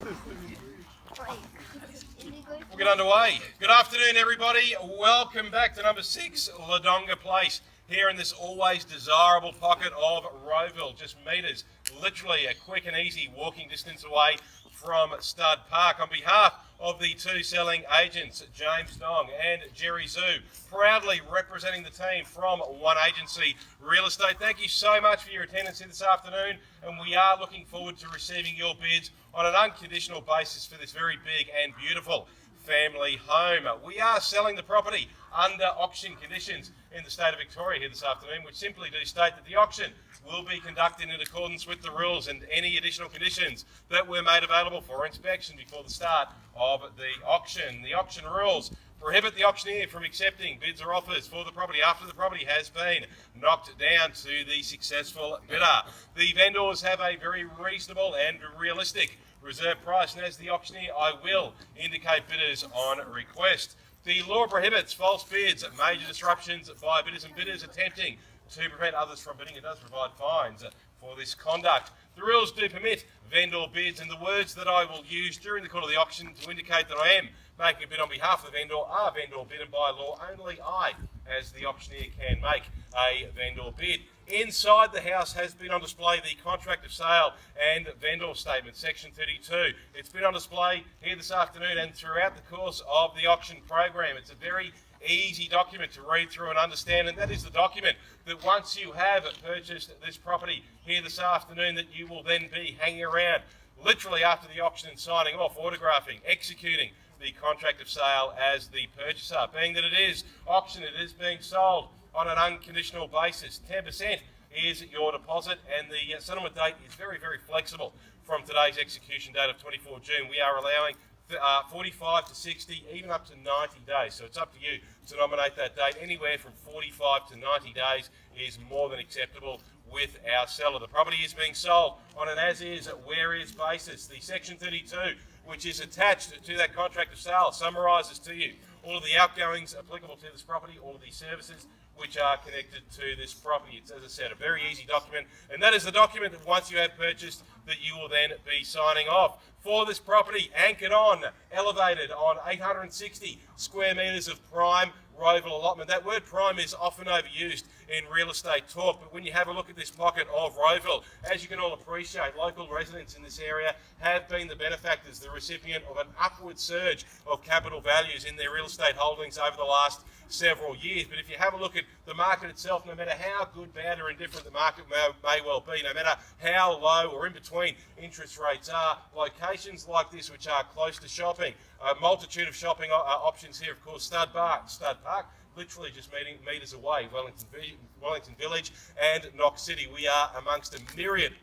We'll get underway. Good afternoon, everybody. Welcome back to number 6, Ladonga Place, here in this always desirable pocket of Rowville, just metres, literally a quick and easy walking distance away from Stud Park. On behalf of the two selling agents, James Dong and Jerry Zhu, proudly representing the team from One Agency Real Estate. Thank you so much for your attendance here this afternoon, and we are looking forward to receiving your bids on an unconditional basis for this very big and beautiful family home. We are selling the property under auction conditions in the state of Victoria here this afternoon, which simply do state that the auction will be conducted in accordance with the rules and any additional conditions that were made available for inspection before the start of the auction. The auction rules prohibit the auctioneer from accepting bids or offers for the property after the property has been knocked down to the successful bidder. The vendors have a very reasonable and realistic reserve price, and as the auctioneer, I will indicate bidders on request. The law prohibits false bids, major disruptions by bidders and bidders attempting to prevent others from bidding. It does provide fines for this conduct. The rules do permit vendor bids, and the words that I will use during the course of the auction to indicate that I am making a bid on behalf of the vendor are vendor bid, and by law only I, as the auctioneer, can make a vendor bid. Inside the house has been on display the contract of sale and vendor statement, section 32. It's been on display here this afternoon and throughout the course of the auction program. It's a very easy document to read through and understand, and that is the document that once you have purchased this property here this afternoon, that you will then be hanging around literally after the auction and signing off, autographing, executing the contract of sale as the purchaser. Being that it is auction, it is being sold on an unconditional basis. 10% is your deposit, and the settlement date is very, very flexible. From today's execution date of 24 June, we are allowing 45 to 60, even up to 90 days. So it's up to you to nominate that date. Anywhere from 45 to 90 days is more than acceptable with our seller. The property is being sold on an as-is, where-is basis. The section 32, which is attached to that contract of sale, summarises to you all of the outgoings applicable to this property, all of the services which are connected to this property. It's, as I said, a very easy document, and that is the document that once you have purchased, that you will then be signing off for this property, anchored on, elevated on 860 square metres of prime Rowville allotment. That word prime is often overused in real estate talk, but when you have a look at this pocket of Rowville, as you can all appreciate, local residents in this area have been the benefactors, the recipient of an upward surge of capital values in their real estate holdings over the last several years. But if you have a look at the market itself, no matter how good, bad or indifferent the market may well be, no matter how low or in between interest rates are, locations like this which are close to shopping, a multitude of shopping options here, of course, Stud Park, literally just metres away, Wellington Village and Knox City. We are amongst a myriad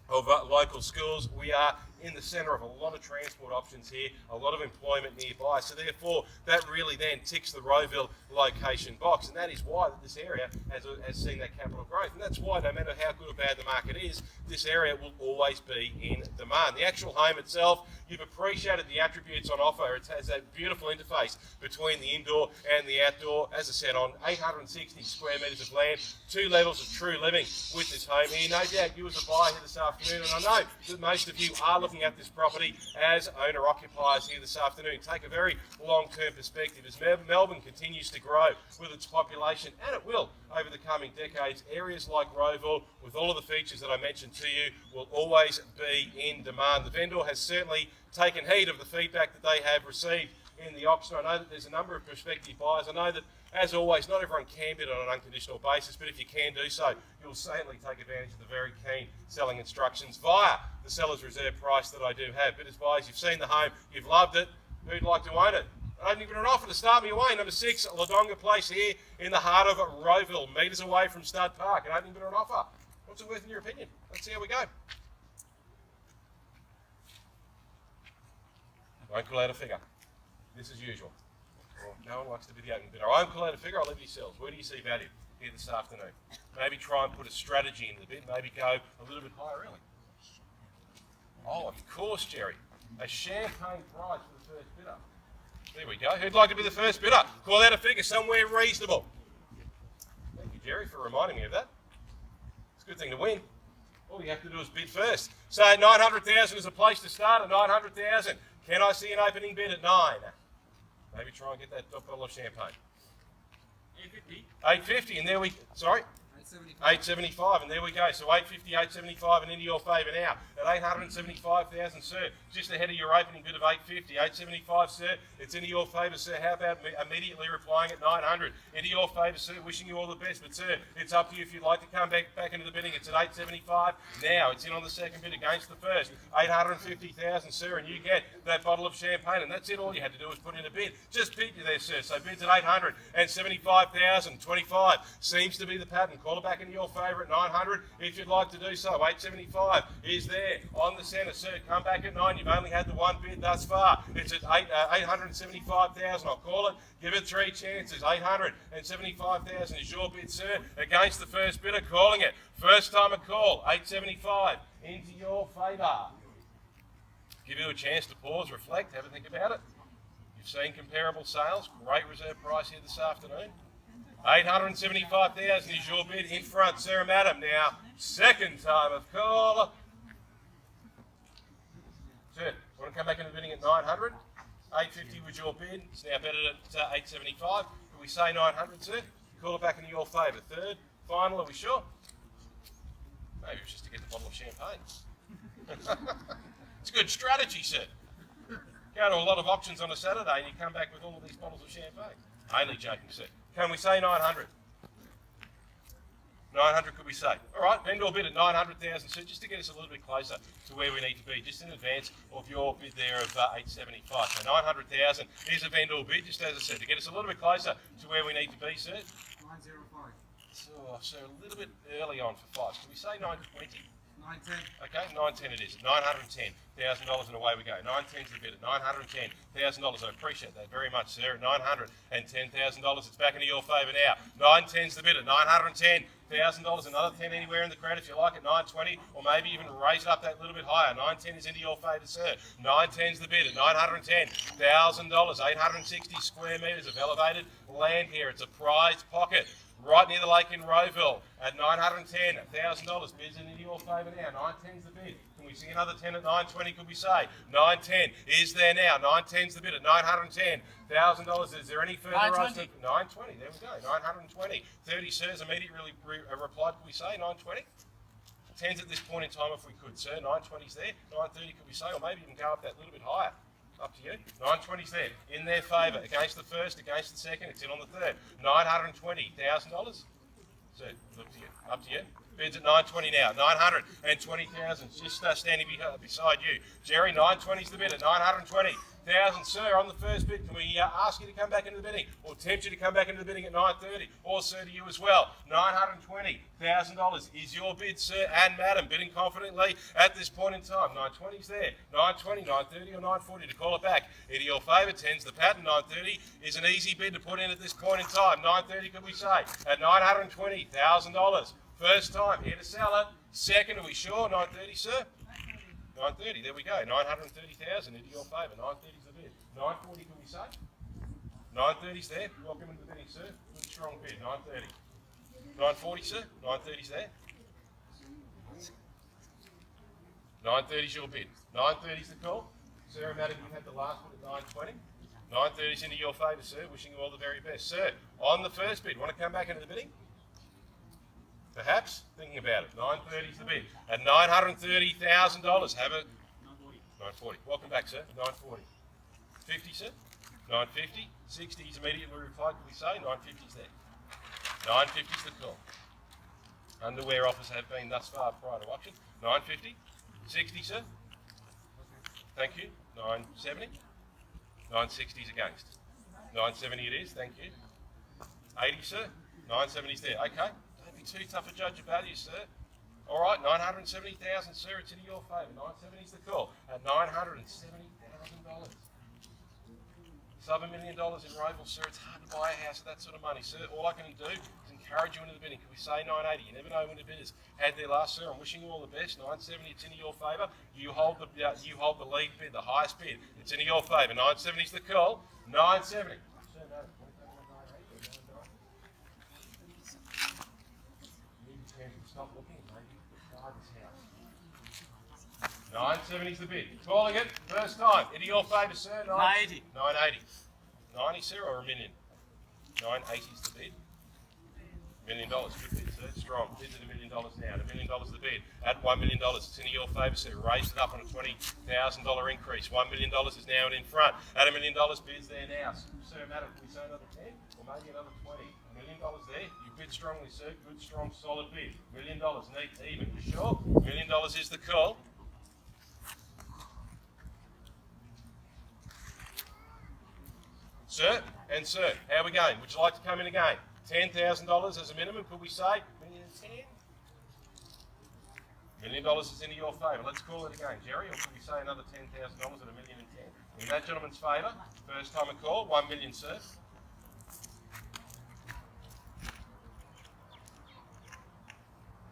of local schools. We are in the centre of a lot of transport options here, a lot of employment nearby. So therefore, that really then ticks the Rowville location box, and that is why this area has seen that capital growth. And that's why, no matter how good or bad the market is, this area will always be in demand. The actual home itself, you've appreciated the attributes on offer. It has that beautiful interface between the indoor and the outdoor. As I said, on 860 square metres of land, 2 levels of true living with this home here. No doubt you as a buyer here this afternoon, and I know that most of you are looking at this property as owner-occupiers here this afternoon. Take a very long-term perspective. As Melbourne continues to grow with its population, and it will over the coming decades, areas like Rowville, with all of the features that I mentioned to you, will always be in demand. The vendor has certainly taken heed of the feedback that they have received in the auction. I know that there's a number of prospective buyers. I know that, as always, not everyone can bid on an unconditional basis, but if you can do so, you'll certainly take advantage of the very keen selling instructions via the seller's reserve price that I do have. Bidders, buyers, you've seen the home, you've loved it. Who'd like to own it? Opening bid on offer to start me away. Number 6, Ladonga Place here in the heart of Rowville, metres away from Stud Park. An opening bid on offer. What's it worth in your opinion? Let's see how we go. Won't call out a figure. This is usual. Well, no one likes to be the opening bidder. I won't call out a figure, I'll leave yourselves. Where do you see value here this afternoon? Maybe try and put a strategy into the bid, maybe go a little bit higher early. Oh, of course, Jerry. A champagne price for the first bidder. There we go. Who'd like to be the first bidder? Call out a figure somewhere reasonable. Thank you, Jerry, for reminding me of that. It's a good thing to win. All you have to do is bid first. So 900,000 is a place to start at 900,000. Can I see an opening bid at 9? Maybe try and get that bottle of champagne. 850. 850, and there we, sorry? 875, and there we go. So 850, 875, and into your favour now. At 875,000, sir, just ahead of your opening bid of 850, 875, sir. It's into your favour, sir. How about immediately replying at 900? Into your favour, sir. Wishing you all the best, but sir, it's up to you if you'd like to come back into the bidding. It's at 875 now. It's in on the second bid against the first. 850,000, sir, and you get that bottle of champagne, and that's it. All you had to do was put in a bid. Just bid you there, sir. So bids at 875,000. 25 seems to be the pattern. Call it back into your favour at 900 if you'd like to do so. 875 is there on the centre, sir. Come back at 9. You've only had the one bid thus far. It's at 875,000. I'll call it. Give it 3 chances. 875,000 is your bid, sir, against the first bidder. Calling it. First time a call. 875 into your favour. Give you a chance to pause, reflect, have a think about it. You've seen comparable sales. Great reserve price here this afternoon. 875,000 is your bid in front, Sarah Madam. Now, second time of call. Sir, want to come back into bidding at 900? 850 was your bid. It's now better at 875. Can we say 900, sir? Call it back into your favour. Third, final, are we sure? Maybe it's just to get the bottle of champagne. It's a good strategy, sir. Go to a lot of auctions on a Saturday and you come back with all of these bottles of champagne. Only joking, sir. Can we say 900? 900 could we say? All right, vendor bid at 900,000, so just to get us a little bit closer to where we need to be, just in advance of your bid there of 875. So 900,000 is a vendor bid, just as I said, to get us a little bit closer to where we need to be, sir. 905. So a little bit early on for fives. Can we say 920? 910. Okay, 910 it is. $910,000 and away we go. 910's the bid at $910,000. I appreciate that very much, sir. At $910,000, it's back into your favour now. 910's the bid at $910,000. Another 10 anywhere in the crowd if you like at 920, or maybe even raise it up that little bit higher. 910 is into your favour, sir. 910's the bid at $910,000. 860 square metres of elevated land here. It's a prized pocket. Right near the lake in Rowville at $910,000. Bids into your favour now. 910's the bid. Can we see another 10 at 920? Could we say 910 is there now? 910's the bid at $910,000. Is there any further? 920. 920. There we go. 920. 30 sirs immediately replied. Could we say 920? 10s at this point in time if we could, sir. 920's there. 930 could we say, or maybe even go up that little bit higher. Up to you. 920's there. In their favour. Against the first, against the second. It's in on the third. $920,000. So, look to you. Up to you. Bids at 920 now. 920,000. Just standing beside you. Jerry, 920's the bid at 920,000. Sir, on the first bid, can we ask you to come back into the bidding, or tempt you to come back into the bidding at 930, or sir, to you as well? $920,000 is your bid, sir and madam, bidding confidently at this point in time. 920's there. 920, 930, or 940 to call it back into your favour. 10's the pattern. 930 is an easy bid to put in at this point in time. 930, could we say, at $920,000. First time, here to sell it. Second, are we sure? 930, sir? 930, there we go. 930,000 into your favour. 930's the bid. 940, can we say? 930's there. Welcome into the bidding, sir. Good strong bid. 930. 940, sir. 930's there. 930's your bid. 930's the call. Sarah, madam, you had the last bid at 920. 930's into your favour, sir. Wishing you all the very best. Sir, on the first bid, want to come back into the bidding? Perhaps? Thinking about it. 930's the bid. At $930,000, have a... 940. Welcome back, sir. 940. 50, sir? 950. 60's immediately replied. Can we say? 950's there. 950's the call. Underwear offers have been thus far prior to auction. 950. 60, sir? Thank you. 970. 960's against. 970 it is. Thank you. 80, sir? 970's there. Okay. Too tough a judge of value, sir. All right, 970,000, sir. It's in your favour. 970's the call at $970,000. Sub $1 million in Rowville, sir. It's hard to buy a house at that sort of money, sir. All I can do is encourage you into the bidding. Can we say 980? You never know when the bidders had their last, sir. I'm wishing you all the best. 970, it's in your favour. You hold the lead bid, the highest bid. It's in your favour. 970's the call. 970. Sir, no. Stop looking, maybe buy this house. 970 is the bid. Calling it, first time. Into your favour, sir. 980. 980. 90, sir, or a million? 980 is the bid. $1 million, good bid, sir. Strong. Bids at $1 million now. $1 million the bid. At $1 million, it's into your favour, sir. Raised it up on a $20,000 increase. $1 million is now in front. At $1 million, bids there now. Sir, madam, can we say another 10 or maybe another 20? $1 million there. You bid strongly, sir. Good, strong, solid bid. $1 million, neat, even. You sure? $1 million is the call. Sir and sir, how are we going? Would you like to come in again? $10,000 as a minimum, could we say? $1 million and 10? $1 million is into your favour. Let's call it again, Jerry, or could we say another $10,000 at $1 million and 10? In that gentleman's favour, first time a call, $1 million, sir.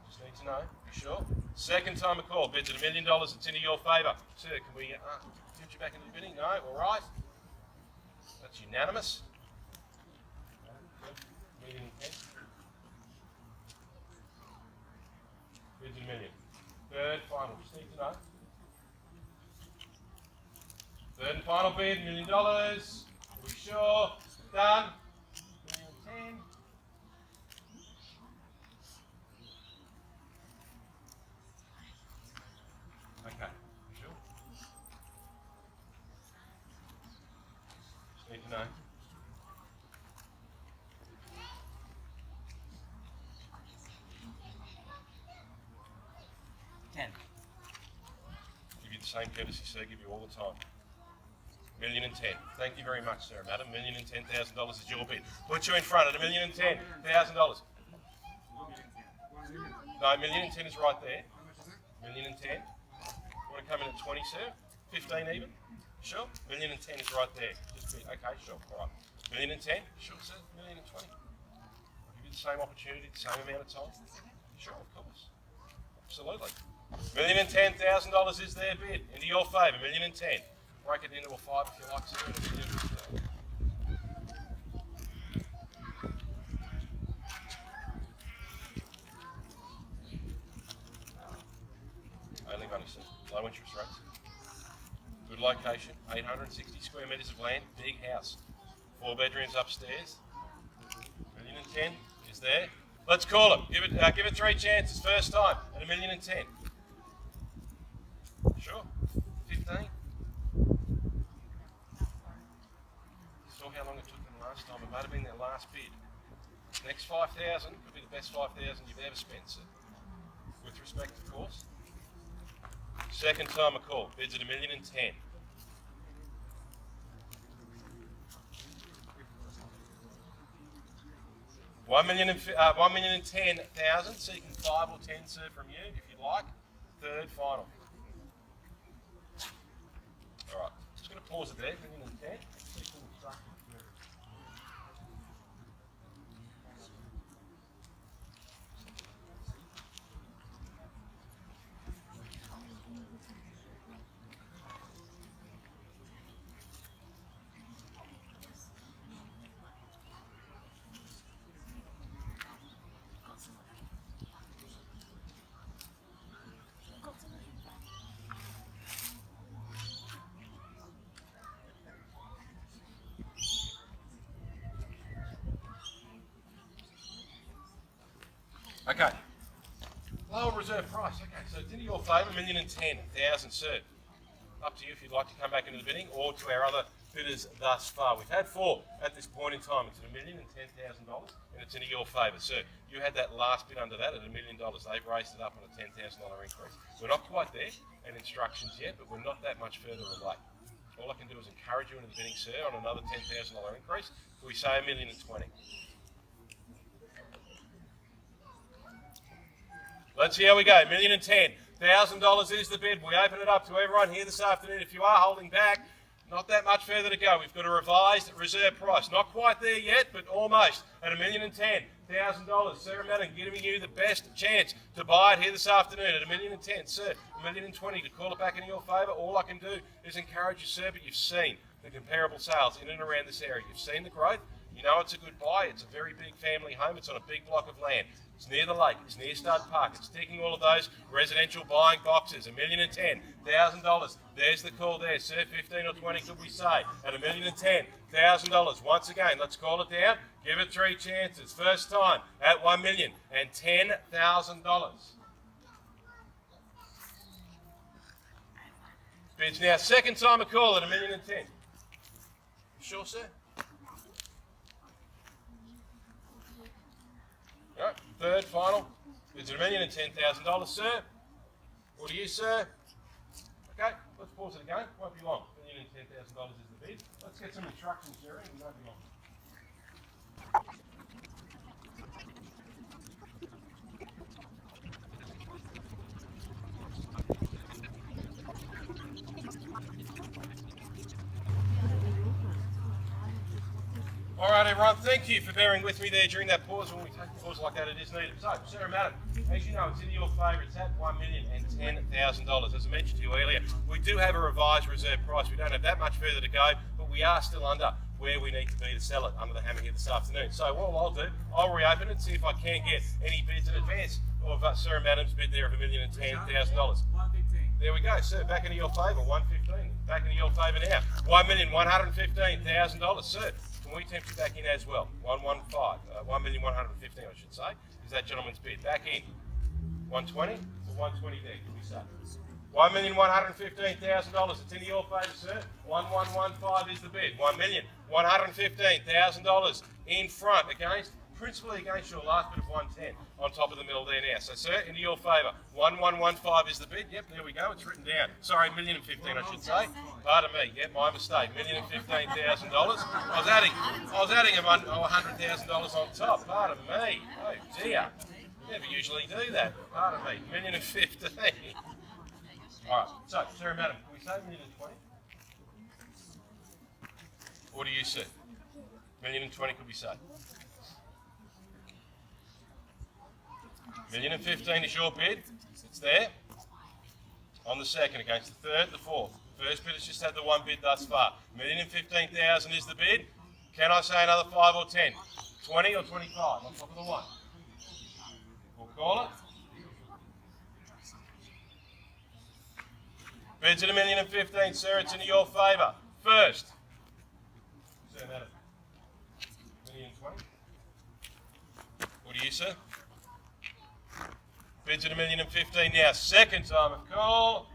Just need to know, you sure? Second time a call, bids at $1 million, it's into your favour. Sir, can we get you back into the bidding? No, all right. That's unanimous. Bids a million. Third final, just need to know. Third and final bid, $1 million. Are we sure? Done. $1 million and 10. Okay, sure. Just need to know. Give you the same courtesy, sir, give you all the time. $1 million and 10. Thank you very much, sir, madam. $1 million and $10,000 is your bid. Put you in front at $1 million and $10,000. No, $1 million and 10 is right there. $1 million and 10. Want to come in at 20, sir? 15 even? Sure. $1 million and 10 is right there. Just be, okay, sure. All right. $1 million and 10? Sure, sir. $1 million and 20. I'll give you the same opportunity, the same amount of time. Sure, of course. Absolutely. $1 million and $10,000 is their bid. Into your favour, $1 million and 10. Break it into a 5 if you like, sir. Only money, sir. Low interest rates. Good location. 860 square metres of land. Big house. 4 bedrooms upstairs. $1 million and 10 is there. Let's call it. Give it 3 chances. First time at $1 million and 10. Sure. 15. Saw how long it took them last time. It might have been their last bid. Next 5,000 could be the best 5,000 you've ever spent, sir. With respect, of course. Second time a call. Bids at $1 million and 10. $1 million and 10,000. Seeking 5 or 10, sir, from you, if you'd like. Third final. All right. Just going to pause it there. $1 million and 10. Okay. Lower reserve price. Okay, so it's into your favour, $1 million and 10,000, sir. Up to you if you'd like to come back into the bidding or to our other bidders thus far. We've had 4 at this point in time. It's at $1 million and $10,000, and it's into your favour, sir. You had that last bid under that at $1 million. They've raised it up on a $10,000 increase. We're not quite there in instructions yet, but we're not that much further away. All I can do is encourage you into the bidding, sir, on another $10,000 increase. We say $1 million and 20. Let's see how we go. $1 million and 10,000 is the bid. We open it up to everyone here this afternoon. If you are holding back, not that much further to go. We've got a revised reserve price. Not quite there yet, but almost at $1 million and 10,000. Sarah Madden giving you the best chance to buy it here this afternoon at $1 million and 10. Sir, $1 million and 20 to call it back in your favour. All I can do is encourage you, sir, but you've seen the comparable sales in and around this area. You've seen the growth. You know it's a good buy. It's a very big family home. It's on a big block of land. It's near the lake. It's near Stud Park. It's ticking all of those residential buying boxes. $1,010,000. There's the call there. Sir, 15 or 20 could we say? At $1,010,000. Once again, let's call it down. Give it 3 chances. First time at $1,010,000. Bids now. Second time a call at $1,010,000. Sure, sir? All right, third, final. Bids at $1,010,000, sir. What do you, sir? Okay, let's pause it again. Won't be long. $1,010,000 is the bid. Let's get some instructions, Jerry. It won't be long. All right, everyone, thank you for bearing with me there during that pause. When we take a pause like that, it is needed. So, sir and madam, as you know, it's in your favour. It's at $1,010,000. As I mentioned to you earlier, we do have a revised reserve price. We don't have that much further to go, but we are still under where we need to be to sell it under the hammer here this afternoon. So what I'll do, I'll reopen it and see if I can get any bids in advance of sir and madam's bid there of $1,010,000. There we go, sir. Back into your favour, 115. Back into your favour now, $1,115,000, sir. Can we tempt you back in as well? 115, 1,115,000, I should say, is that gentleman's bid. Back in, 120 or 120 there, can we say? $1,115,000. It's in your favour, sir. 1115 is the bid. $1,115,000 in front against. Principally against your last bid of 110 on top of the middle there now. So, sir, into your favour. 1115 is the bid. Yep, there we go. It's written down. Sorry, $1,015,000 I should say. Pardon me. Yep, my mistake. $1,015,000. I was adding $100,000 on top. Pardon me. Oh dear. Never usually do that. Pardon me. $1,015,000. All right. So, sir and madam, can we say $1,020,000? What do you say? $1,020,000 could we say? $1,015,000 is your bid. It's there. On the second against the third, the fourth. First bid has just had the one bid thus far. $1,015,000 is the bid. Can I say another 5 or 10? 20 or 25 on top of the one? We'll call it. Bids at $1,015,000, sir. It's into your favour. First. Sir, madam. $1,020,000. What do you, sir? Bids at $1,015,000 now. Second time of call.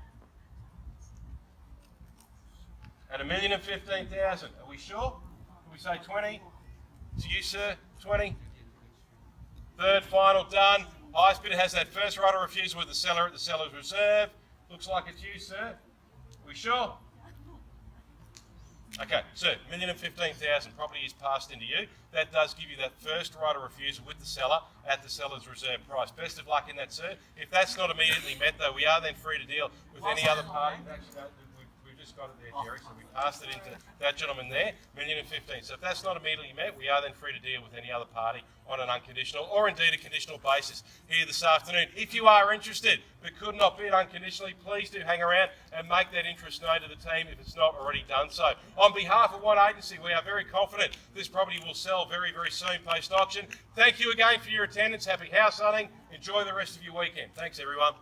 At $1,015,000. Are we sure? Can we say 20? To you, sir. 20. Third, final, done. Highest bidder has that first right of refusal with the seller at the seller's reserve. Looks like it's you, sir. Are we sure? Okay, sir, $1,015,000 property is passed into you. That does give you that first right of refusal with the seller at the seller's reserve price. Best of luck in that, sir. If that's not immediately met, though, we are then free to deal with any other party. Actually, no, we've just got it there, Jerry, so we passed it into that gentleman there, $1,015,000. So if that's not immediately met, we are then free to deal with any other party on an unconditional or indeed a conditional basis here this afternoon. If you are interested but could not bid unconditionally, please do hang around and make that interest known to the team if it's not already done so. On behalf of One Agency, we are very confident this property will sell very, very soon post-auction. Thank you again for your attendance. Happy house hunting. Enjoy the rest of your weekend. Thanks, everyone.